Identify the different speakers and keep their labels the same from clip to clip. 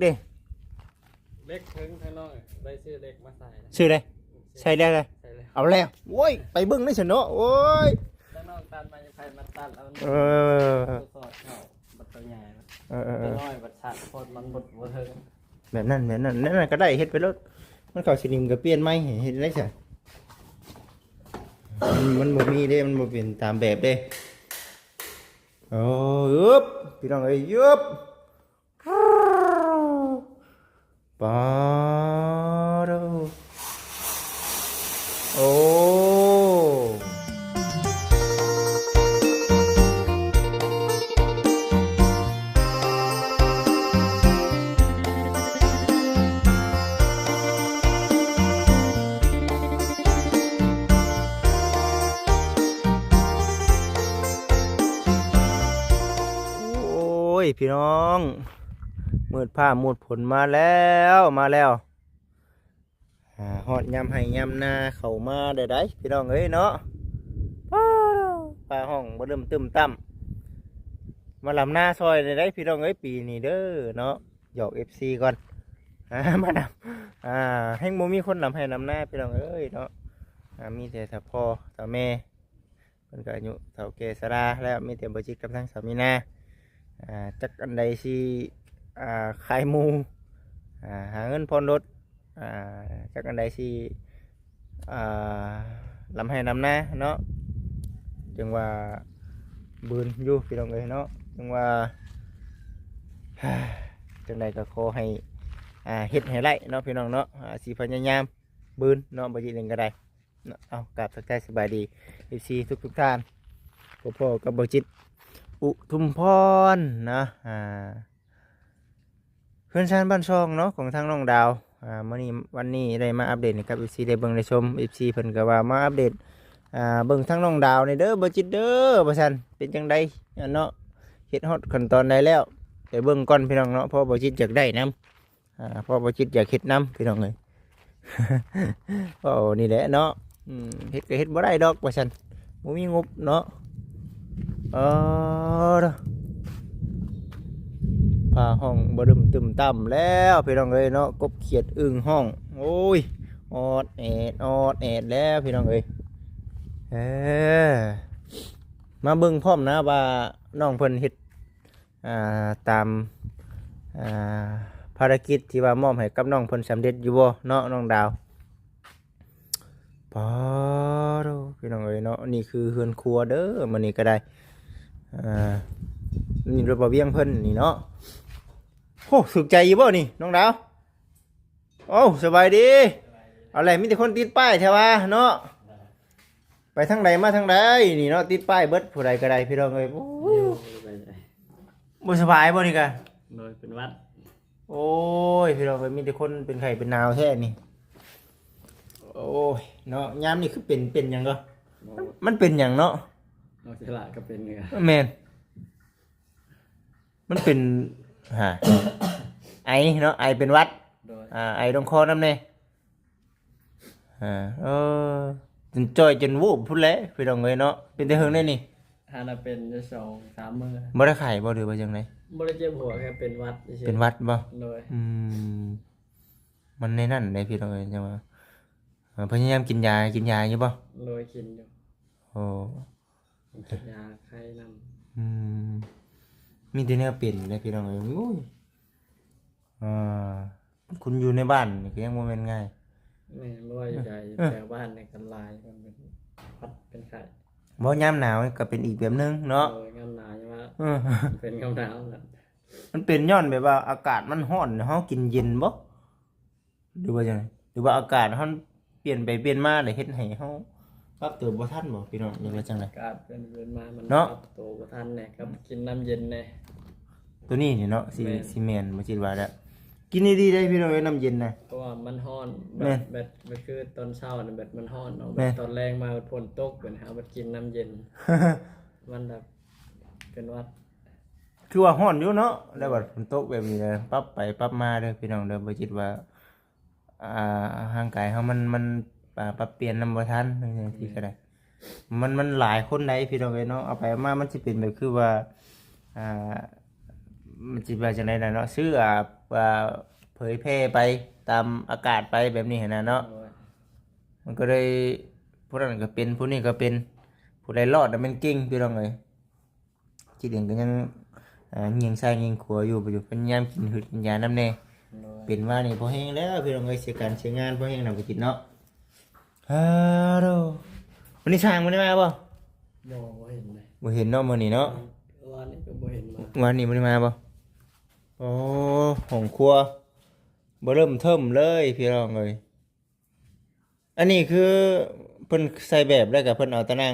Speaker 1: เด้
Speaker 2: เล็กถึงข้างนอกได้ซื้อเล็กมาใส่
Speaker 1: ชื่ออะไรใช่ได้เลย
Speaker 2: ใส่เลย
Speaker 1: เอาแล้วโว้ยไปเบิ่งได้เฉยเนาะโว้ย
Speaker 2: ข้างนอกตัดมาจะใครมาตัดเอา
Speaker 1: เออ
Speaker 2: สอดเข้าบัดตัวใหญ่
Speaker 1: เออ
Speaker 2: ตัวน้อยบัดชัดโคตรมันบดบ่ถึง
Speaker 1: แบบนั้นนั่นก็ได้เฮ็ดไปแล้วมันเข้าสนิมก็เปลี่ยนใหม่เฮ็ดได้ซะมันบ่มีเด้มันบ่เป็นตามแบบเด้โอ้ยึบพี่น้องเอ้ยยึบปาโดโอ้ยพี่น้องมืดผ้ามืดผลมาแล้วฮอดยำให้ยำหน้าเข้ามาได้พี่น้องเอ้ยเนาะป้าห้องบ่เริ่มตึมตั้มมาลำหน้าซอยได้พี่น้องเอ้ยปีนี้เด้อเนาะหยอก FC ก่อนมาดำให้บ่มีคนลำให้ลำหน้าพี่น้องเอ้ยเนาะมีแต่ถ้าพ่อถ้าแม่เพิ่นก็อายุเฒ่าแก่ชราแล้วมีแต่บ่จิตกับทางสามีนาจักอันใดสิขายหมูหาเงินผ่อนรถจักอันใดสิลำให้ลำหน้าเนาะจึงว่าบืนอยู่พี่น้องเอ้ยเนาะจึงว่าจังใดก็ขอให้เฮ็ดให้ไรเนาะพี่น้องเนาะสิพยายามบืนเนาะบ่จิหนึ่งก็ได้เนาะเอากราบทักทายสบายดี FC ทุกท่านพ่อกับบ่จิตอุทุมพรนะเพื่อนชานบ้านช่องเนาะของทางน้องดาววันนี้ได้มาอัปเดตนะครับ FC ได้เบิ่งได้ชม FC เพิ่นก็ว่ามาอัปเดตเบิ่งทางน้องดาวในเด้อบ่จิตเด้อบ่ซั่นเป็นจังไดเนาะเฮ็ดฮอดขั้นตอนใดแล้วไปเบิ่งก่อนพี่น้องเนาะเพราะบ่จิตอยากได้นํเพราะบ่จิตอยากเฮ็ดนํพี่น้องเอ้ย โอ้นี่แหละเนาะเฮ็ดก็เฮ็ดบ่ได้ดอกว่าซั่นบ่มีงบเนาะผ้าห้องบดึมตึมต่ำแล้วพี่น้องเอ้ยเนาะกบเขียดอึ่งห้องโอ้ยออดแอดแล้วพี่น้องเอ้ยมาเบิ่งพร้อมนะว่าน้องเพิ่นเฮ็ดตามภารกิจที่ว่ามอบให้กับน้องเพิ่นสำเร็จอยู่บ่เนาะน้องดาวปอโดพี่น้องเอ้ยเนาะนี่คือเฮือนครัวเด้อมื้อนี้ก็ได้นี่รถบ่เวียงเพิ่นนี่เนาะโอ้สุขใจอยู่บ่นี่น้องดาวโอ้สบายดีเอาอะไรมีแต่คนติดป้ายแท้ว่าเนาะไปทางใดมาทางใดนี่เนาะติดป้ายเบิดผู้ใดก็ได้พี่น้องเอ้ยบ่สบายบ่นี่กะ
Speaker 2: โดยเป็นวัด
Speaker 1: โอ้ยพี่น้องเอ้ยมีแต่คนเป็นไข้เป็นหนาวแท้นี่โอ้ยเนาะยามนี่คือเป็นหยังก็มันเป็นหยังเนาะ
Speaker 2: เอาฉลาดก็เป็นไง
Speaker 1: แม่นมันเป็นไอเนาะไอเป็นวัดไอตรงคอน้ำเนี่ยจนจ่อยจนวูบพุ่นแล้วพี่น้องเอ้ยเนาะเป็นแต่เฮิงได้นี่
Speaker 2: ถ้าเราเป็นจะ2-3 มื้อ
Speaker 1: บ่ได้ไข่บ่หรือว่าจังได
Speaker 2: บ่ได้เจ็บหัวแค่เป็นวัดเฉย
Speaker 1: เป็นวัดบ่
Speaker 2: โดย
Speaker 1: มันในนั่นได้พี่น้องเอ้ยจังว่าพยายามกินยาอยู่บ่
Speaker 2: โดยกินอยู่
Speaker 1: โอ้
Speaker 2: กินยาไข้นำ
Speaker 1: มีแต่แนวเป็นเลยพี่น้องเอ้ยโอ้ยคุณอยู่ในบ้านนี่ก็ยังบ่แม่นง่าย
Speaker 2: แม่บ่ว่าอยู่ใหญ่แถวบ้านในกันลายมันเป็นพัดเป็นไข้
Speaker 1: บ่ยามหนาวก็เป็นอีกแบบนึงเนาะ
Speaker 2: ยามหนาวใช่มั้ยเป็นยามหนาวน่ะ
Speaker 1: มันเป็นย้อนแบบว่าอากาศมันร้อนเฮากินเย็นบ่หรือว่าจังไดหรือว่าอากาศเฮาเปลี่ยนไปเปลี่ยนมาเลยเฮ็ดให้เฮาปรับตัวบ่ทันบ่พี่น้องนี่ว่าจังได๋
Speaker 2: อากาศเป็นมามันปรับตัวบ่ทันแน่ครับกินน้ำเย็นแน่
Speaker 1: ตัวนี้นี่เนาะสิแม่นบ่คิดว่าแล้วกินดีๆได้พี่น้องเอ้ยน้ำเย็นนะ
Speaker 2: เพราะว่ามันร้อนแบบมันคือตอนเช้าน่ะแบบมันร้อนเนาะแบบตอนแรงมาฝนตกเป็นหาบัดกินน้ำเย็นมันแบบเป็นวัด
Speaker 1: คือว่าร้อนอยู่เนาะแล้วบัดฝนตกแบบนี้ปรับไปปรับมาเด้อพี่น้องเด้อบ่คิดว่าร่างกายเฮามันปรับเปลี่ยนนำบ่ทันจังซี่ก็ได้มันหลายคนได้พี่น้องเอ้ยเนาะเอาไปมามันสิเป็นแบบคือว่ามันสิว่าจังได๋น่ะเนาะซื้อ ว่าเผยแพร่ไปตามอากาศไปแบบนี้หั้นนะเนาะ
Speaker 2: โดย
Speaker 1: มันก็ได้ผู้นั้นก็เป็นผู้นี้ก็เป็นผู้ใดรอดน่ะมันเก่งพี่น้องเอ้ยคิดเองก็ยังยิงใส่ยิงขัวอยู่บ่อยู่พยายามกินหืดกินยาน้ำแน่
Speaker 2: โดย
Speaker 1: เป็นว่านี่พอแห้งแล้วพี่น้องเอ้ยเสียการเสียงานพอแห้งนำไปกินเนาะฮัลโหลวันนี้ช่างมันได้มาบ่
Speaker 2: บ่เห็นเลย
Speaker 1: บ่เห็นเนาะมื้อนี้เนาะ
Speaker 2: วันนี้ก็บ่เห็นมา
Speaker 1: วันนี้บ่ได้มาบ่โอ้ห้องครัวบ่เริ่มเทิมเลยพี่น้องเอ้ยอันนี้คือเพิ่นใส่แบบแล้วก็เพิ่นเอาตะนาง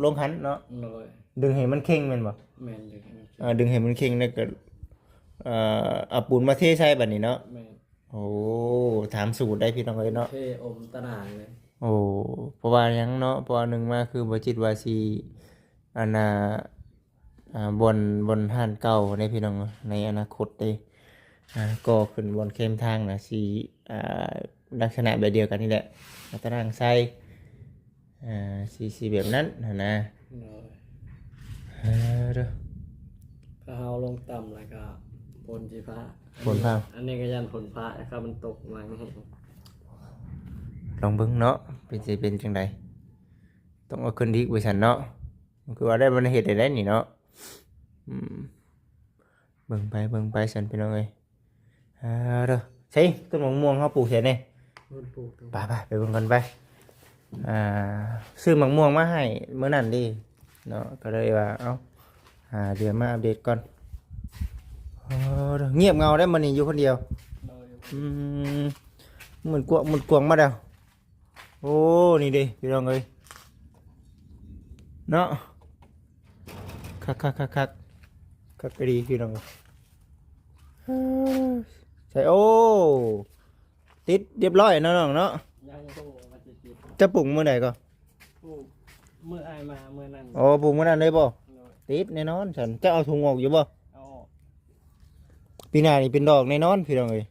Speaker 1: ลงหันเนาะ
Speaker 2: โดย
Speaker 1: ดึงให้มันเข่งแม่นบ่
Speaker 2: แม่นอยู่
Speaker 1: ดึงให้มันเข่งแล้วก็เอาปูนมาเทใส่บัดนี้เนาะ
Speaker 2: แม่น
Speaker 1: โอ้ถามสูตรได้พี่น้องเอ้ยเนาะ
Speaker 2: เทอมตะนางเลย
Speaker 1: โอ้เพราะว่าหยังเนาะเพราะว่าหนึ่งมาคือบ่จิตว่าสิอันน่ะบนห้านเก่าในพี่น้องในอนาคตเด้ก็ขึ้นบนเข้มทางน่ะสิลักษณะแบบเดียวกันนี่แหละมาตารางใส่สิแบบนั้นหั่นนะ
Speaker 2: โดย
Speaker 1: เด้อ
Speaker 2: ก็เฮาลงต่ำแล้วก็ฝนสิฟ้า
Speaker 1: ฝนฟ้า
Speaker 2: อันนี้ก็ยันฝนฟ้าครับมันตกมาให้
Speaker 1: ลองเบิ่งเนาะเป็นสิเป็นจังไดต้องเอาขึ้นดีกว่าซั่นเนาะมันคือว่าได้บ่ได้เฮ็ดได้นี่เนาะเบิ่งไปซั่นพี่น้องเอ้ยเด้อใช่ต้นมะม่วงเฮาปลูกเสร็จนี่
Speaker 2: มันปลูกตรง
Speaker 1: ไปเบิ่งกันไปซื้อมะม่วงมาให้มื้อนั้นดิเนาะก็เลยว่าเอ้าเดี๋ยวมาอัปเดตก่อนเด้อเงียบเงาได้มื้อนี้อยู่คนเดียว
Speaker 2: โดย
Speaker 1: เหมือนกวางมาแล้วโอ้นี่ดิพี่น้องเอ้ยเนาะคักก็ดีพี่น้องใช่โอ้ติดเรียบร้อยเนาะน้องเนาะ
Speaker 2: ยังโตมาจิต
Speaker 1: จะปลูกมื้อใดก็
Speaker 2: ปลูกเมื่ออายมาเมื่อนั้น
Speaker 1: อ๋อปลูกมื้อนั้นเลยบ่
Speaker 2: โดย
Speaker 1: ติดแน่นอนฉันจะเอาถุงออกอยู่บ่
Speaker 2: เอาออก
Speaker 1: ปีหน้านี่เป็นดอกแน่นอนพี่น้องเอ้ย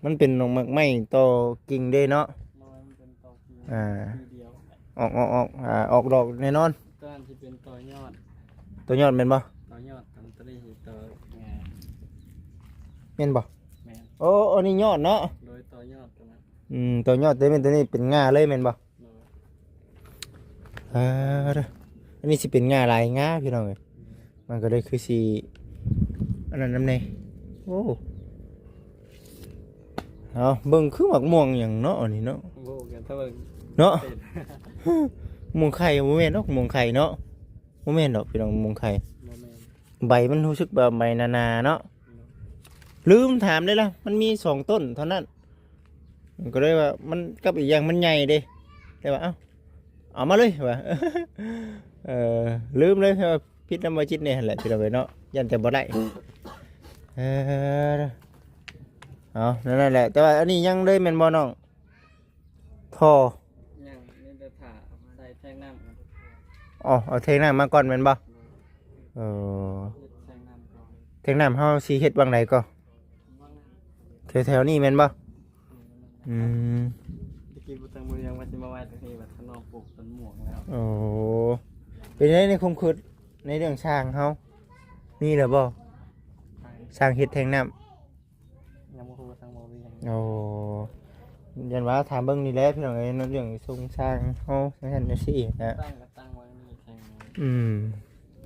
Speaker 1: มันเป็นดอกไม้ต่อกิ่งเด้เนาะ
Speaker 2: น้อยมันเป็นตอกี
Speaker 1: ที
Speaker 2: เดียว
Speaker 1: ออกดอกแน่นอน
Speaker 2: ต้นที่เป็นต่อยอด
Speaker 1: ตัวยอดแม่นบ่
Speaker 2: ต่อยอดต้นตรีต่อแง
Speaker 1: แม่นบ่
Speaker 2: แม่น
Speaker 1: โอ้อันนี้ยอดเนาะ
Speaker 2: โดยต่อยอดตรงนั้น
Speaker 1: ตัวยอดตัวนี้เป็นง่าเลยแม่นบ่
Speaker 2: โดย
Speaker 1: เด้ออันนี้สิเป็นง่าลายง่าพี่น้องเอ้ยมันก็เลยคือสิอันนั้นนำแน่โอ้เอาเบิ่งคือหมักม่วงหยังเนาะอันนี้เนาะ
Speaker 2: โบกันถ้าว่า
Speaker 1: เนาะ
Speaker 2: ติด
Speaker 1: ม่วงไข่บ่แม่นเนาะม่วงไข่เนาะบ่แม่นดอกพี่น้องม่วงไข่
Speaker 2: โมเมนต์
Speaker 1: ใบมันรู้สึกแบบใบนาๆเนาะลืมถามได้ละมันมี2ต้นเท่านั้นมันก็เลยว่ามันกับอีกอย่างมันใหญ่เด้แต่ว่าเอามาเลยว่า ลืมเลยว่าพิษน้ำมาจิตเนี่ยแหละพี่เราไปเนาะยันแต่บ่ได้เอานั่นแหละแต่ว่าอันนี้ยังเลยแม่นบ่น้องท่อ
Speaker 2: ยังนี่จะถ่าใส่แท่งน้ำกัน
Speaker 1: เอาเทน้ำมาก่อนแม่นบ่
Speaker 2: แท่งน้ำก่อน
Speaker 1: เทน้ำเฮาสิเฮ็ดวังไหนก็แถวๆนี้แม่นบ่อืม
Speaker 2: ตะกี้บุตรมือยังมาจิมาไหว้ตะกี้แบบข้างนอกปลูกต้นหมวกแล้ว
Speaker 1: โอ้เป็นไงในคมคืดในเรื่องช้างเฮานี่เหรอบ่ช้างเฮ็ดแทงน้ำ
Speaker 2: ยังมาพูดทางโมเรียง
Speaker 1: โอ้ยันว่าถามเบิ่งนี่แหละพี่น้องเอ้ยเรื่องทรงช้างเฮาจังซั่นจังซี่นะ
Speaker 2: ตั้งก็ตั้งไว้นี่แท่งน้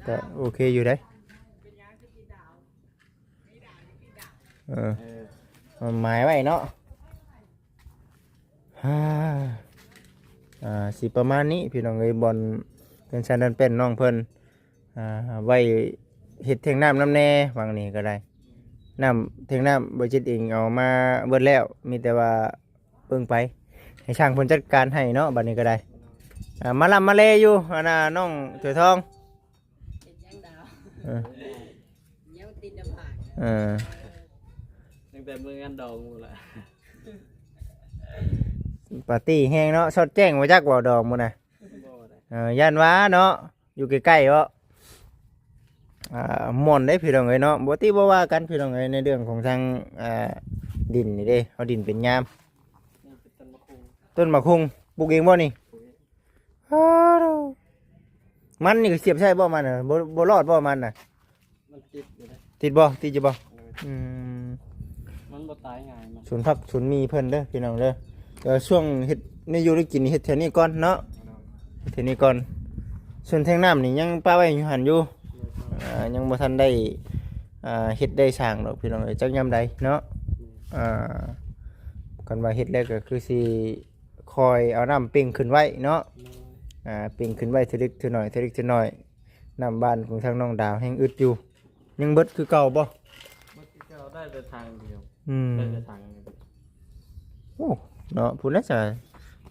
Speaker 1: ก็โอเคอยู่ได้หมายไว้เนาะสิประมาณนี้พี่น้องเอ้ยบอลเป็นชันดันเป็นน้องเพิ่นไว้เฮ็ดเทียงน้ำแน่วางนี้ก็ได้น้ำเทียงน้ำบ่จิตเองเอามาเบิดแล้วมีแต่ว่าเบิ่งไปให้ช่างเพิ่นจัดการให้เนาะบัดนี้ก็ได้มาลำมาเลอยู่อันน่ะน้องเถือทอง
Speaker 3: เป็นยังดาว
Speaker 1: เออ
Speaker 3: ยังติดน้ำผาก
Speaker 2: ตั้งแต่มือกันดอกมูละ
Speaker 1: ปาร์ตี้แห้งเนาะสอดแจ้งมาจักว่าดอกมื้อน่ะ
Speaker 2: บ่ได้
Speaker 1: ย่านว้าเนาะอยู่ใกล้ๆเนาะม่อนได้พี่น้องเอ้ยเนาะบ่ติบ่ว่ากันพี่น้องเอ้ยในเรื่องของทางดินนี่เด้เอาดินเป็นยาม
Speaker 2: นี่เป็นต้นมะคุง
Speaker 1: ต้นมะคุงปลูกเองบ่นี่มันนี่ก็เสียบใช่บ่มันน่ะบ่รอดบ่มันน่ะ
Speaker 2: มันติดอยู่นะ
Speaker 1: ติดบ่ติดอยู่บ่
Speaker 2: เลย
Speaker 1: อืม
Speaker 2: บ่ตายง่ายมัน
Speaker 1: ศูนย์พักศูนย์มีเพิ่นเด้อพี่น้องเด้อช่วงเฮ็ดในอยู่ได้กินเฮ็ดแถวนี้ก่อนเนาะเฮ็ดแถวนี้ก่อนส่วนแทงน้ำนี่ยังป้าไว้อยู่หั่นอยู่ยังบ่ทันได้เฮ็ดได้สร้างดอกพี่น้องเอ้ยจักยามใดเนาะกันว่าเฮ็ดแล้วก็คือสิคอยเอาน้ำเป่งขึ้นไว้เนาะเป่งขึ้นไว้ทีเล็กทีน้อยทีเล็กทีน้อยน้ำบ้านของทางน้องดาวแห้งอึดอยู่ยังเบิดคือเก่าบ่
Speaker 2: มันก็ได้แต่ทางเดียว
Speaker 1: ได้
Speaker 2: แต่ทางเดียว
Speaker 1: โอ้เนาะพูดแล้วจ้ะ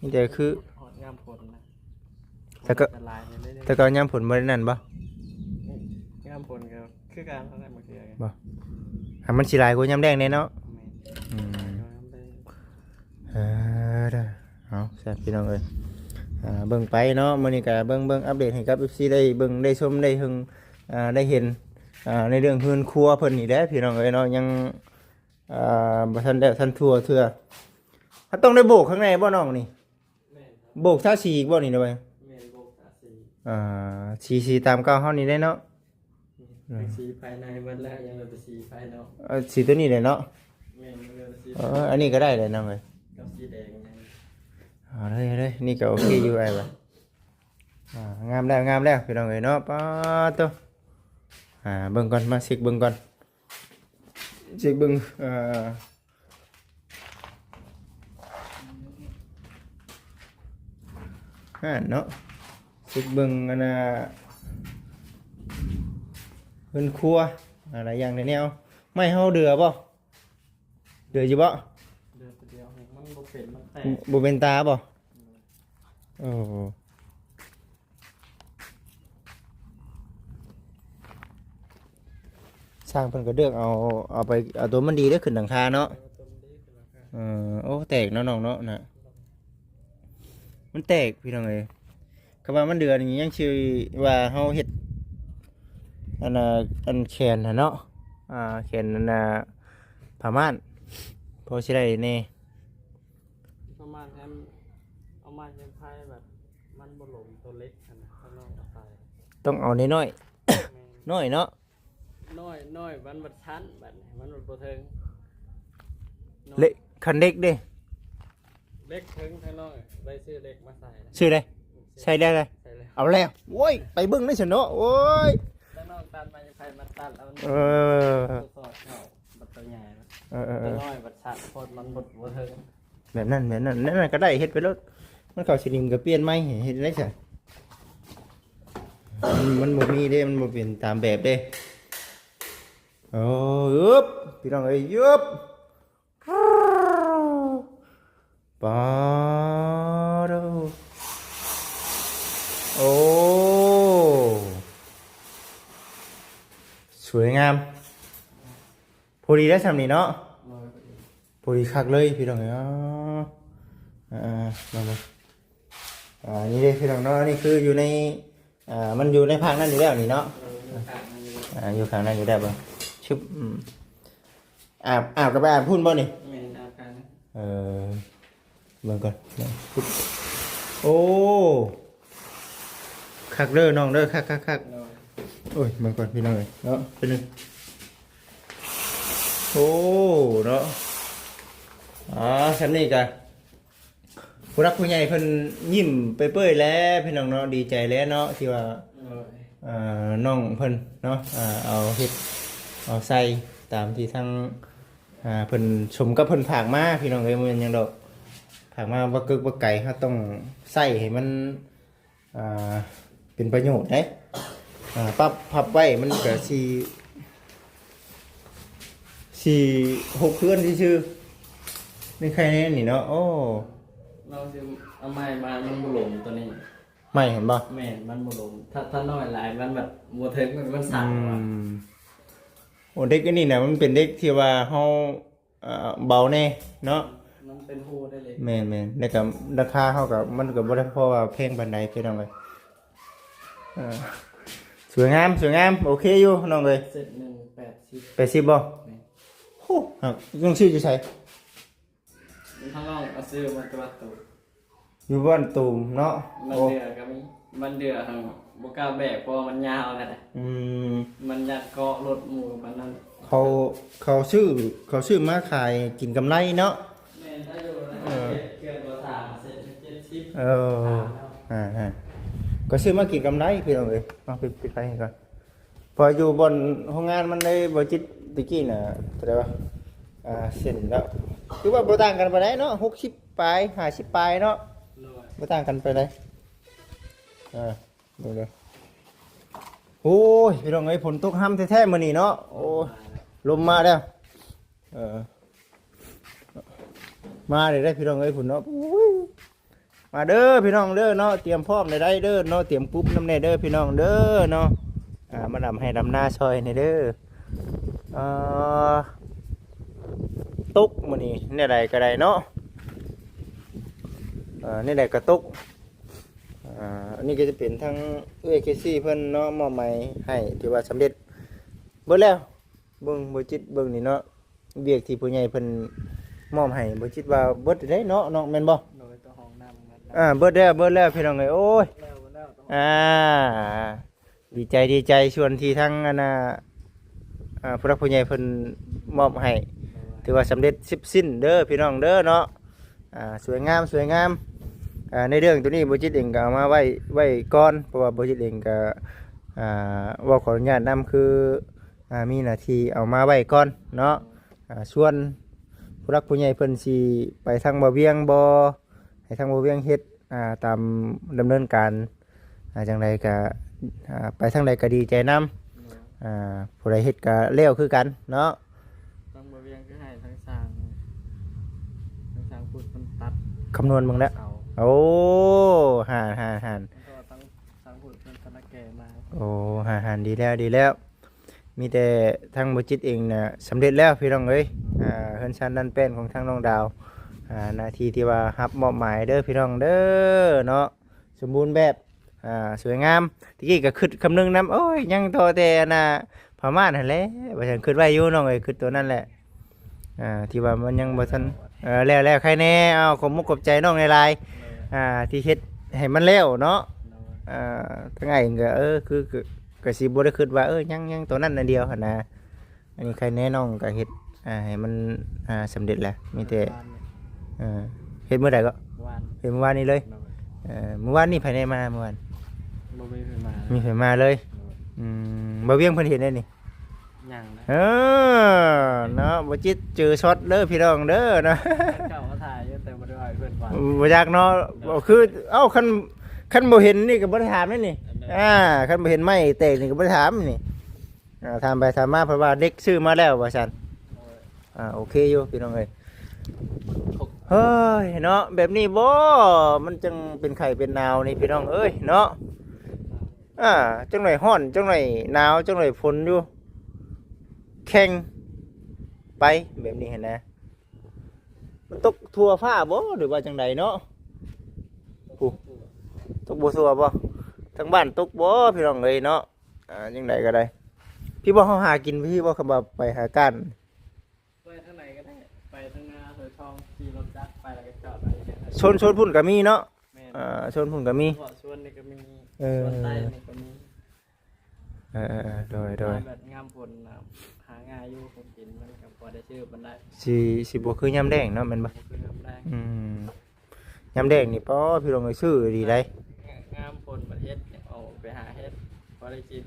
Speaker 1: นี่แต่คือ
Speaker 2: หอดงามผลนะ
Speaker 1: แต่ก็
Speaker 2: ลายเนี่ยได้
Speaker 1: แต่ก็ยามผลบ่ได้นั่นบ่
Speaker 2: งามผลก็คือการเท่านั้นมันคือไง
Speaker 1: บ่ให้มันสิหลายกว่ายามแดงแน่เนาะ อืม เด้อเอาแซ่บพี่น้องเอ้ยเบิ่งไปเนาะมื้อนี้ก็เบิ่งอัปเดตให้กับ FC ได้เบิ่งได้ชมได้ถึงได้เห็นในเรื่องเฮือนครัวเพิ่นนี่แหละพี่น้องเอ้ยเนาะยังบ่ทันได้ทันทั่วเทื่อถ้าต้องได้โบกข้างในบ่น้องนี่โบกทาสีอีกบ่นี่เด้อเว้ย
Speaker 2: เมนโบก
Speaker 1: สีตามเก่าเฮานี่ได้เนาะ
Speaker 2: สีภายในมันแล้วยังเป็นสีภายนอก
Speaker 1: สีตัวนี้เลยเนาะ
Speaker 2: เมนเป็นสี
Speaker 1: อันนี้ก็ได้เลยน้องเอ้ย
Speaker 2: กับสีแดง
Speaker 1: เอาเลยนี่ก็โอเคอยู่ไอ้บ่งามแล้วพี่น้องเอ้ยเนาะป๊าดโตเบิ่งก่อนมาเช็คเบิ่งก่อนเช็คเบิ่งเนาะเช็คเบิ่งอันน่ะเพิ่นครัวอะไรอย่างในแนวไม่เฮาเดือบ่เดืออยู่บ่
Speaker 2: เดือนเดียวมันบ่เป็นมันแตก
Speaker 1: บ่เป็นตาบ่โอ้สร้างเพิ่นก็เลือกเอาไปเอาตัวมันดีได้ขึ้นหลังคาเนาะโอ้แตกเนาะน้องเนาะน่ะมันแตกพี่น้องเอ้ยก็ว่ามันเดือนอย่างงี้ยังชื่อว่าเฮาเฮ็ดอันน่ะอันแขนน่ะเนาะแขนนั่นน่ะผ้าม่านพอสิได้แน่
Speaker 2: ประมาณนั้นเอามาเป็นไพ่แบบมันบ่หลงตัวเล็กนะข้างนอกใส่
Speaker 1: ต้องเอาน้อยๆ น้อยเนาะ
Speaker 2: น้อยมันบัดชั้นบัดมันบัดบ่เทิง
Speaker 1: เล็กคันเล็กเด้
Speaker 2: เล็กเทิงข้างนอกได้ซื้อเล็กมาใส่
Speaker 1: ชื่ออะไรใช่ได้เลย
Speaker 2: ใส่เลย
Speaker 1: เอาแล้วโว้ยไปเบิ่งได้ฉันเนาะโว้ย
Speaker 2: ข้างนอกตัดมาจะไพ่มาตัดแล้วมัน
Speaker 1: เออ
Speaker 2: สอดเข้าบัดตัวใหญ่
Speaker 1: เออ
Speaker 2: ตัวน้อยบัดชั้นโคตรมันบัดบ่เทิง
Speaker 1: แบบนั้นนั่นก็ได้เฮ็ดไปแล้วมันเข้าสิริมก็เปลี่ยนใหม่เฮ็ดได้ซะมันบ่มีเด้มันบ่เป็นตามแบบเด้โอ้ยึบพี่น้องเอ้ยยึบปาดโอ้สวยงามพอดีได้สำนี้เนาะพอดีคักเลยพี่น้องเอ้ยมานี่เลยพี่น้องเนาะนี่คืออยู่ในมันอยู่ในภาคนั้นอยู่แล้วนี่เนาะอยู่ข้างนั้นอยู่ได้บ่ชึบอาบกับอาบพุ่นบ่นี่
Speaker 2: แม่นอาการ
Speaker 1: เบิ่งก่อนโอ้คักเด้อน้องเด้อคักโอ้ยเบิ่งก่อนพี่น้องเอ้ยเนาะเป็นนึงโอ้เนาะฉันนี่กันผู้รักผู้ใหญ่เพิ่นยิ้มเปื่อยๆแล้วพี่น้องเนาะดีใจแล้วเนาะที่ว่าน้องเพิ่นเนาะเอาเฮ็ดเอาใส่ตามที่ทั้งเพิ่นชมกับเพิ่นผากมาพี่น้องเอ้ยมันยังดอกผากมาบ่กึกบ่ไก่เฮาต้องใส่ให้มันเป็นประโยชน์เด้ปั๊บพับไว้มันก็6เดือนซื่อๆนี่ใครแน่นี่เนาะโอ้
Speaker 2: เราจะเอาไม้มามันบ่หลงตัวนี้
Speaker 1: ไม่เห็นบ่
Speaker 2: แม่นมันบ่ลงถ้าน้อยหลายมันแบบบ่ถึงมันสั่นว่ะ
Speaker 1: โอ้เด็กอันนี้นะมันเป็นเด็กที่ว่าเฮาเบาแน่เนาะ
Speaker 2: มันเป็นฮู้ได้เลย
Speaker 1: แม่นๆแล้วก็ราคาเฮาก็มันก็บ่ได้เพราะว่าแพงปานใดพี่น้องเอ้ยสวยงามโอเคอยู่น้องเอ้ย
Speaker 2: เสร็จหนึ่ง80
Speaker 1: 80บ่โอ้หักต้องซื้ออยู่ไส
Speaker 2: มันทั้งน้องเอาซื้อมาตัวตัว
Speaker 1: อยู่บ้านตูมเนาะ
Speaker 2: มัน
Speaker 1: โอ้
Speaker 2: เหลือก็มี มันเดือดบ่กล้าแบกเพราะมันยาวนั่นแหละ
Speaker 1: อืม
Speaker 2: มันยัดเกาะรถหมู่มันนั่น
Speaker 1: เขาซื้อมาขายกินกำไรเนาะ
Speaker 2: แม่นถ้าอยู่นะเกินกว่า3เซน70
Speaker 1: เออก็ซื้อมากินกำไรพี่น้องเอ้ยมาปิดไฟให้ก่อนพออยู่บนห้องงานมันได้บ่จิตตะกี้น่ะเท่าไหร่วะเส้นแล้วคือว่าบ่ต่างกันปานใดเนาะ60ปลาย50ปลายเนาะ บ่ต่างกันไปานใดดูเด้อโอ้ยพี่น้องเอ้ยฝนตกห้ำแท้ๆมื้อนี้เนาะโอ้ยลมมาแล้วมาได้พี่น้องเอ้ยฝนเนาะอุ้ยมาเด้อพี่น้องเด้อเนาะเตรียมพร้อมได้เด้อเนาะเตรียมปุ๊บน้ำแน่เด้อพี่น้องเด้อเนาะมาดำให้ดำหน้าซอยนี่เด้อตกมื้อนี้เนี่ยใดก็ได้เนาะนี่ใดก็ตกอันนี้ก็จะเป็นทั้งเคซี่เพิ่นเนาะมอบหมายให้ถือว่าสำเร็จเบิดแล้วเบิ่งบ่จิตเบิ่งนี่เนาะเวียกที่ผู้ใหญ่เพิ่นมอบให้บ่จิตว่าเบิดได้เนาะน้องแม่นบ่
Speaker 2: โดยตัวห้องน้ำ
Speaker 1: เบิดแล้วพี่น้องเอ้ยโอ้ยดีใจส่วนที่ทั้งอันน่ะผู้รักผู้ใหญ่เพิ่นมอบให้ถือว่าสำเร็จสิ้นเด้อพี่น้องเด้อเนาะสวยงามในเรื่องตัวนี้บ่จิตเองก็เอามาไว้ก่อนเพราะว่าบ่จิตเองก็ว่าขออนุญาตนำคือมีหน้าที่เอามาไว้ก่อนเนาะส่วนผู้รักผู้ใหญ่เพิ่นสิไปทางบ่เวียงบ่ให้ทางบ่เวียงเฮ็ดตามดำเนินการจังไดก็ไปทางใดก็ดีใจนำผู้ใดเฮ็ดก็แล้วคือกันเนาะ
Speaker 2: ต้องมาเวียงก็ให้ทั้งสร้างพูดมันตัด
Speaker 1: คำนวณมึงแล้ว
Speaker 2: เสา
Speaker 1: โอ้ห่าน
Speaker 2: แล้วก็ทั้งสร้างพูดเป็นคณะแก่มา
Speaker 1: โอ้ห่านดีแล้วมีแต่ทางบ่จิตเองน่ะสำเร็จแล้วพี่น้องเอ้ยเฮือนชันดันเป็นของทางน้องดาวหน้าที่ที่ว่ารับมอบหมายเด้อพี่น้องเด้อเนาะสมบูรณ์แบบสวยงามตะกี้ก็คิดคำนึงนำโอ้ยยังโตแต่น่ะพม่านั่นแหละว่าฉันคิดไว้อยู่น้องเอ้ยคิดตัวนั้นแหละที่ว่ามันยังบ่ทันแล้วใครแน่เอาขอบมุกขอบใจน้องในไลน์ที่เฮ็ดให้มันแล้วเนาะทั้งไงก็คือก็สิบ่ได้คิดว่ายังตัวนั้นอันเดียวหั่นนะอันนี้ใครแน่น้องก็เฮ็ดให้มันสำเร็จแล้วมีแต่เฮ็ดเมื่อใดก็
Speaker 2: วัน
Speaker 1: เฮ็ดเมื่อวานนี้เลยเมื่อวานนี่ภายในมาเมื่อวาน
Speaker 2: บ่มีเพิ่นมา
Speaker 1: มีไผมาเลยบ่เวียงเพิ่นเห็นได้นี่
Speaker 2: ย่างนะ
Speaker 1: เนาะบ่จิตเจอช็อตเด้อพี่น้องเด้อนะ
Speaker 2: เก่ามาถ่ายอยู่แต่บ่ได้ให้เพิ่นฟัง
Speaker 1: บ่อยากเนาะคือคันบ่เห็นนี่ก็บ่ได้ถามนี่นี่คันบ่เห็นไม้แตกนี่ก็บ่ได้ถามนี่ถามไปถามมาเพราะว่าเด็กซื้อมาแล้วว่าซั่นโอเคอยู่พี่น้องเอ้ยเฮ้ยเนาะแบบนี้บ่มันจังเป็นไข้เป็นหนาวนี่พี่น้องเอ้ยเนาะจังหน่อยร้อนจังหน่อยหนาวจังหน่อยฝนอยู่แข่งไปแบบนี้เห็นนะมันตกทั่วฟ้าบ่หรือว่าจังใดเนาะตกบ่ทั่วบ่ทั้งบ้านตกบ่พี่น้องเอ้ยเนาะจังใดก็ได้พี่บ่เฮาหากินพี่บ่คำว่าไปหากัน
Speaker 2: ไปทางไหนก็ได้ไปทางนาเถอทองขี่รถจักรไปแล้วก็จอดไปเนี่ย
Speaker 1: ชนพุ่นก็มีเนาะ
Speaker 2: แม่น
Speaker 1: ชนพุ่นก็มี
Speaker 2: สวนนี่ก็มี
Speaker 1: เออ
Speaker 2: สวนใต้นี่ก็มี
Speaker 1: โดย
Speaker 2: แบบงามผลนะหาง่ายอยู่ผมกินมันก็พอได้ชื่อมันได้
Speaker 1: สิบ่คือยามแดงเนาะแม่นบ่
Speaker 2: คือทำได้
Speaker 1: ยามแดงนี่ป้อพี่น้องเอ้ยซื้อดีได้
Speaker 2: งามผลประเทศเอาไปหาเฮ็ดพอได้กิน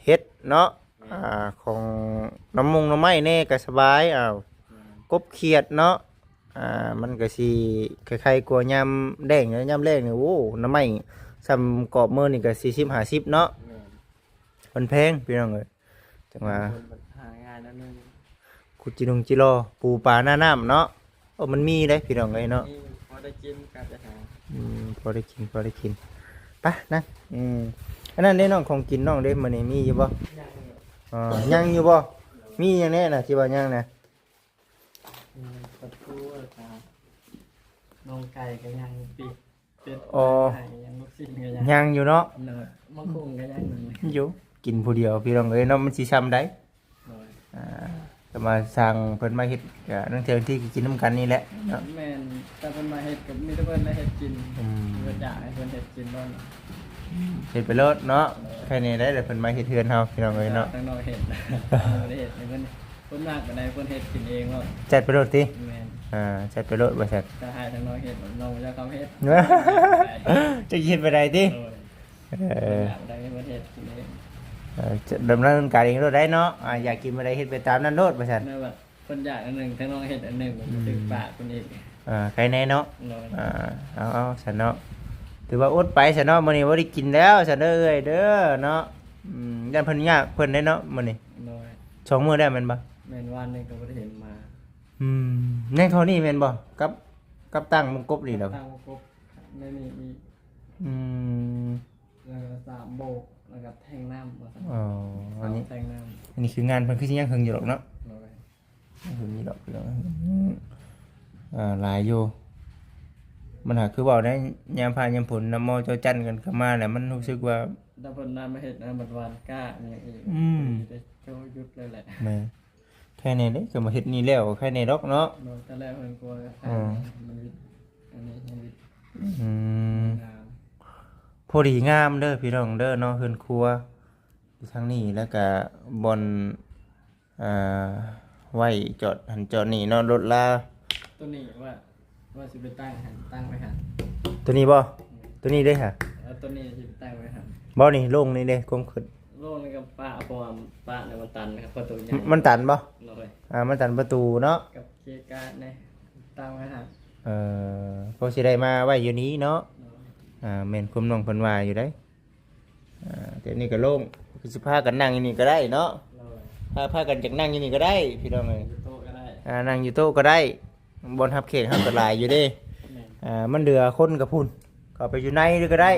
Speaker 1: เฮ็ดเนาะของน้ำมงน้ำไม้แน่ก็สบายกบเขียดเนาะมันก็สิคล้ายๆกลัวยามแดงเนาะยามแดงนี่โอ้น้ำไม้ซ้ำกรอบมือนี่ก็40 50เนาะมันแพงพี่น้องเอ้ยจังว่า
Speaker 2: หาง่ายแล้วนึง
Speaker 1: คุจินงจิโรปูปลาหน้าน้ำเนาะมันมีได้พี่น้องเอ้ยเนาะ
Speaker 2: นี่พอได้กินก็จะหา
Speaker 1: พอได้กินไปนั่นอันนั้นได้น้องของกินน้องได้มื้อนี้มีอยู่บ่ยังอยู่บ่มีอย่างแน่น่ะที่ว่ายังนะ
Speaker 2: ประตูครับน้องไก่ก็ยังปิดเป็ดไก่ยังลูกชิ้นก็ยัง
Speaker 1: ยังอยู่เนาะ
Speaker 2: เนอะมะกุ้งก็ยังหนึ่ง
Speaker 1: อยู่กินผู้เดียวพี่น้องเอ้ยเนาะมันสิช้ำได้จะมาสั่งเพิ่นมาเฮ็ดก็นั่นเทื่อที่กินน้ำกันนี่แหละเนาะ
Speaker 2: แม่นแต่เพิ่นมาเฮ็ดกับมีแต่เพิ่นได้เฮ็ดกินเพิ่นอยากให้เพิ่นเฮ็ดกินนั่น
Speaker 1: เฮ็ดไปรถเนาะแค่นี้ได้เดี๋ยวเพิ่นมาเฮ็ดเทือนเฮาพี่น้องเอ้ยเนาะ
Speaker 2: ทั้งนอกเห็ดบ่ได้เห็ดให้เพิ่นมากปานใดเพิ่นเฮ็ดกินเองว่า
Speaker 1: จัดไปรถติ
Speaker 2: แม่น
Speaker 1: จัดไปรถบ่ซั่น
Speaker 2: ถ้าให้ทั้งนอกเฮ็ดน้องบ่จะเขาเฮ็ด
Speaker 1: จะเฮ็ดไปได้ติ
Speaker 2: โดย
Speaker 1: เออ
Speaker 2: อยากได้เพิ่นเฮ็ดกินเอง
Speaker 1: จะดำเนินการเองรถได้เนาะอยากกินอะไรเฮ็ดไปตามนั้นโลดบ่ซั่น
Speaker 2: นั่นว่าเพิ่นอยากอันหนึงทั้งน้องเฮ็ดอันหนึงมันถึงปากเพิ่นอีก
Speaker 1: ใครแน่เนาะ
Speaker 2: โดย
Speaker 1: เอาซั่นเนาะถือว่าอดไปซั่นเนาะมื้อนี้บ่ได้กินแล้วซั่นเด้อเอ้ยเด้อเนาะย่านเพิ่นยากเพิ่นได้เนาะมื้อนี้
Speaker 2: โดย
Speaker 1: 2มื้อได้แม่นบ่
Speaker 2: แม่นวันนี้ก็บ่ได้เห็นมา
Speaker 1: แน่เท่านี้แม่นบ่กับตั้งมงกบนี่ดอก
Speaker 2: ตั้งครบไม่มีอีก
Speaker 1: อืม
Speaker 2: แล้วก็3โบกแล้วก็แทงน้ำว่าซั่น
Speaker 1: อ๋ออันนี้
Speaker 2: แทงน้ำ
Speaker 1: อันนี้คืองานเพิ่นคือสิยังเฮิงอยู่ดอกเนาะ
Speaker 2: โดย
Speaker 1: เฮิงอยู่ดอกพี่น้องหลายอยู่มันหาคือเว้าได้ยามพายามฝนน้ำมอเจ้าจันกันเข้ามาแล้วมันรู้สึกว่า
Speaker 2: ถ้าเพิ่นนำมาเฮ็ดนะบัดวานกล้าอหยังอีก จะโจหยุดเลยแหละ
Speaker 1: แม่แค่นี้เด้ก็มาเฮ็ดนี่แล้วแค่นี้ดอกเนาะ
Speaker 2: โดยตอนแรกเพิ่นกลัวมันวิดอันนี้มันวิด
Speaker 1: อืม
Speaker 2: งาม
Speaker 1: พอดีงามเด้อพี่น้องเด้อเนาะเฮือนครัวอยู่ทางนี้แล้วก็บอนอ่าไว้จอดหันจอดนี่เนาะรถลา
Speaker 2: ตัวนี้ว่าสิไปตั้งหันตั้งไว้หัน
Speaker 1: ตัวนี้บ่ตัวนี้เด้อค่ะ
Speaker 2: แล้วตัวนี้สิไปตั้งไว้หัน
Speaker 1: บ่นี่ลงนี่เด้กลมขึ้น
Speaker 2: โลกนี่ก็ป้าเพราะว่าป้าเนี่ยมันตันนะครับประตูใหญ่
Speaker 1: มันตันบ่
Speaker 2: เลย
Speaker 1: มันตันประตูเนาะ
Speaker 2: กับเคการ์ดเนี่ยตั้งไว้หัน
Speaker 1: พอสิได้มาไว้อยู่นี้เนาะแม่นคุมน้องเพิ่นว่าอยู่ได้แต่นี่ก็โล่งคือสิพากันนั่งอยู่นี่ก็ได้เนาะ
Speaker 2: เลย
Speaker 1: พากันจากนั่งอยู่นี่ก็ได้พี่น้องเอ้ย
Speaker 2: อยู่โต๊ะก็ได้
Speaker 1: นั่งอยู่โต๊ะก็ได้บนทับเขตทับกระลายอยู่เด้
Speaker 2: แม่น
Speaker 1: มันเดือคนกับพุ่นก็ไปอยู่ในด้วยก็ได้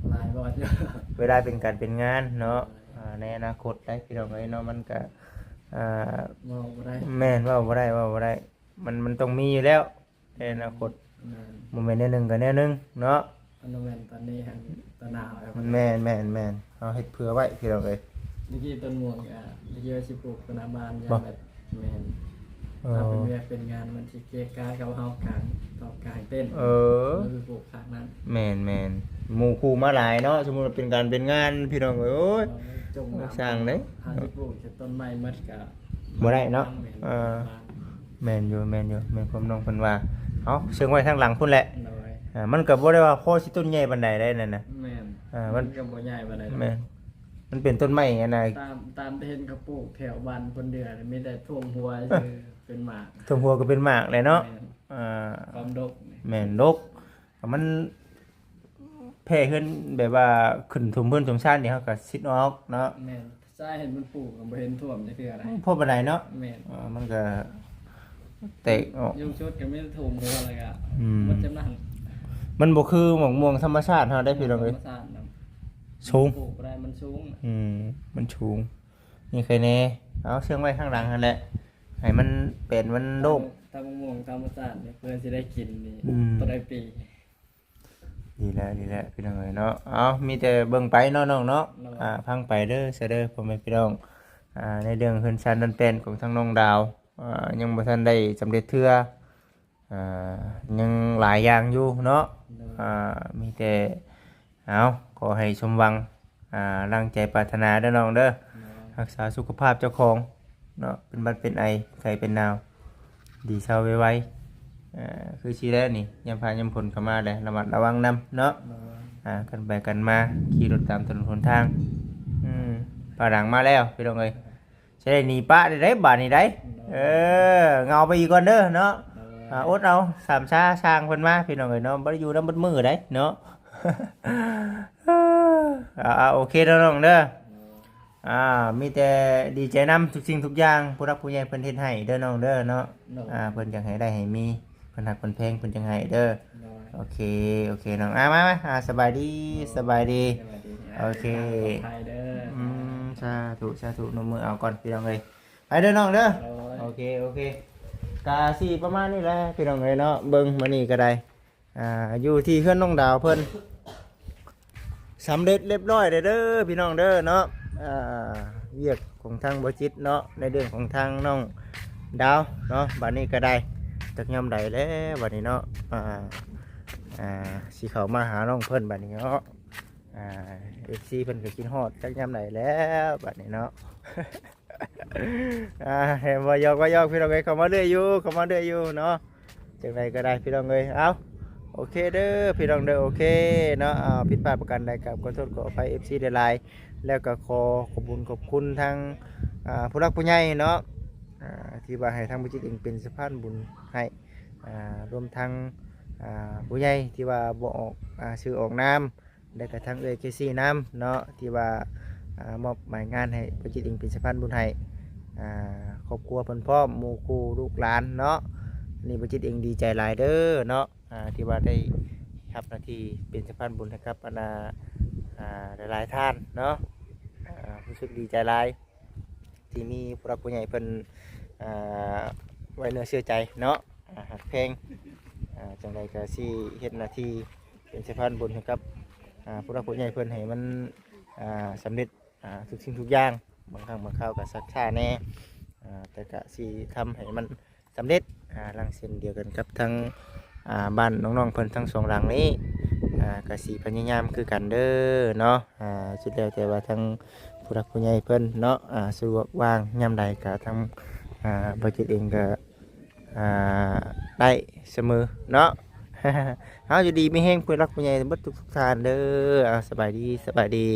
Speaker 2: หลายบอดอยู่
Speaker 1: เวลาเป็นการเป็นงานเนาะในอนาคตได้พี่น้องเอ้ยเนาะมันก็
Speaker 2: มองบ่ได้
Speaker 1: แม่นว่าบ่ได้มันต้องมีอยู่แล้วในอนาคต
Speaker 2: แม่น
Speaker 1: โมเมนต์แนวหนึงกับแนวหนึงเนาะ
Speaker 2: อันนั้นแม่นตอนนี้หันตะหนาวแล้ว
Speaker 1: แม่นเอาเฮ็ดเผื่อไว้พี่น้องเอ้ย
Speaker 2: เมื่อกี้ต้นม่วงอ่ะเมื่อกี้ว่าสิปลูกต้นน้ำบานยา
Speaker 1: บ่
Speaker 2: แบบแม่นถ้าเป็นเวียกเป็นงานมันสิเกะกะกับเฮากลางต่อกลางเต้น มันคือปลูกข้างนั้น
Speaker 1: แม่นหมู่คู่มาหลายเนาะสมมุติว่าเป็นการเป็นงานพี่น้องเอ้ยโอ้ย
Speaker 2: จง
Speaker 1: สร้างเด้
Speaker 2: หาสิปลูกจากต้นไม้มัดกะ
Speaker 1: บ่ได้เนาะแม่นอยู่แม่นความน้องเพิ่นว่าเอาเชิงไว้ทางหลังพุ่นแหละ
Speaker 2: โดย
Speaker 1: มันก็บ่ได้ว่าพอสิต้นใหญ่ปานใดได้นั่นน่ะ
Speaker 2: แม่น
Speaker 1: มั
Speaker 2: มัน นก็บ่ใหญ่ปานใดหรอก
Speaker 1: แม่นมันเป็นต้นไม้ไงนะ
Speaker 2: ตามที่เห็นเขาปลูกแถวบ้านคนเดือดมีแต่ท่วมหัวคือเป็นหมาก
Speaker 1: ต้นหัวก็เป็นหมากเลยเนาะ
Speaker 2: แม่น
Speaker 1: อ่า
Speaker 2: ความดกนี่
Speaker 1: แม่นดกมันแผ่ขึ้นแบบว่าขึ้นทุ่มเพิ่นสมชาตินี่เฮาก็สิดออกเนาะ
Speaker 2: แม่นซ้ายเห็นมันปลูกก็บ่เห็นท่วมจักเทื่ออะไร
Speaker 1: พอปานใดเนาะ
Speaker 2: แม่น
Speaker 1: มันก็แตกออก
Speaker 2: ยุ่งชุดก็ไม่ได้ท่วมหัวอะไรก็
Speaker 1: อืม
Speaker 2: มันจำนั่น
Speaker 1: มันบ่คือหมอกม่วงธรรมชาติเฮาได้พี่น้องเอ้ย
Speaker 2: ธรรมชาตินะ
Speaker 1: สูง
Speaker 2: ปลูกบ่ได้มันสูงน่ะ
Speaker 1: มันสูงนี่ใครแน่เอาเชืองไว้ข้างหลังนั่นแหละให้มันเป็นมันโล่ง
Speaker 2: ถ้ามะม่วงธรรมชาติเนี่ยเพื่อสิได้กินนี่
Speaker 1: อืม
Speaker 2: ต้นได้ปี
Speaker 1: ดีแล้วพี่น้องเอ้ยเนาะเอามีแต่เบิ่งไปเนาะน้องเนาะพังไปเด้อเสยเด้อพ่อแม่พี่น้องในเรื่องเฮือนชันดันเป็นของทางน้องดาวยังบ่ทันได้สำเร็จเทื่อยังหลายอย่างอยู่เนาะมีแต่เอาขอให้สมหวังร่างใจปรารถนาเด้อน้องเด้อรักษาสุขภาพเจ้าของเนาะเป็นบัดเป็นไอไข้เป็นหนาวดีเศร้าไวๆคือชีแล้วนี่ยามพายามฝนเข้ามาเลยระมัดระวังนำเนาะกันไปกันมาขี่รถตามถนนหนทางป่าหลังมาแล้วพี่น้องเอ้ยจะได้หนีป้าได้บาดนี่ได้เงาไปอีกก่อนเด้อเนาะอดเอาสามชาสร้างเพิ่นมาพี่น้องเอ้ยเนาะบ่ได้อยู่นำมือได้เนาะ โอเคเด้อน้องเด้อมีแต่ดีใจนำทุกสิ่งทุกอย่างผู้รักผู้ใหญ่เพิ่นเฮ็ดให้เด้อน้องเด้อเนาะเพิ่นอยากให้ได้ให้มีเพิ่นฮักเพิ่นแพงเพิ่นจังให้เด้อโอเคน้องมาสบายดีโอเค
Speaker 2: ไทยเด้อ
Speaker 1: สาธุนมมือเอาก่อนพี่น้องเอ้ยไปเด้อน้องเด้อโอเคกาสิประมาณนี้แหละพี่น้องเอ้ยเนาะเบิ่งมื้อนี้ก็ได้อยู่ที่เฮือนน้องดาวเพิ่นสำเร็จเรียบร้อยเด้อพี่น้องเด้อเนาะเวียกของทางบ่จิตเนาะในเรื่องของทางน้องดาวเนาะบัดนี้ก็ได้จักยามใดแล้วบัดนี้เนาะสิเข้ามาหาน้องเพิ่นบัดนี้เนาะ อ่า FC เพิ่นก็กินฮอดจักยามใดแล้วบัดนี้เนาะ เห็นว่ายอกพี่น้องเอ้ยเข้ามาเรื่อยอยู่เข้ามาเรื่อยอยู่เนาะจังไดก็ได้พี่น้องเอ้ยเอาโอเคเด้อพี่น้องเด้อโอเคเนาะผิดพลาดประการใดกับขอโทษขออภัย FC ได้หลายแล้วก็ขอขอบคุณทางผู้รักผู้ใหญ่เนาะที่ว่าให้ทางบุญจิตเองเป็นสะพานบุญให้รวมทั้งผู้ใหญ่ที่ว่าบ่ออกชื่อออกนามและก็ทั้งเคซี่น้ำเนาะที่ว่ามอบหมายงานให้บุญจิตเองเป็นสะพานบุญให้ครอบครัวเพิ่นพร้อมหมู่คู่ลูกหลานเนาะนี่บุญจิตเองดีใจหลายเด้อเนาะที่ว่าได้รับหน้าที่เป็นสะพานบุญให้กับบรรดาหลายๆท่านเนาะรู้สึกดีใจหลายที่มีผู้รักผู้ใหญ่เพิ่นไว้เนื้อเชื่อใจเนาะหักเพลงจังใดก็สิเฮ็ดหน้าที่เป็นสะพานบุญให้กับผู้รักผู้ใหญ่เพิ่นให้มันสำเร็จทุกสิ่งทุกอย่างบางครั้งบางคราวก็สักช้าแน่แต่ก็สิทำให้มันสำเร็จลังเส้นเดียวกันกับทั้งบ้านน้องๆเพิ่นทั้งสองหลังนี้ก็สิพยายามคือกันเด้อเนาะสุดแล้วแต่ว่าทั้งผู้รักผู้ใหญ่เพิ่นเนาะสะดวกว่างยามใดก็ทั้งบัดจิตเองก็ได้เสมอเนาะ เฮาอยู่ดีไม่แห้งผู้รักผู้ใหญ่เบิดทุกท่านเด้อสบายดี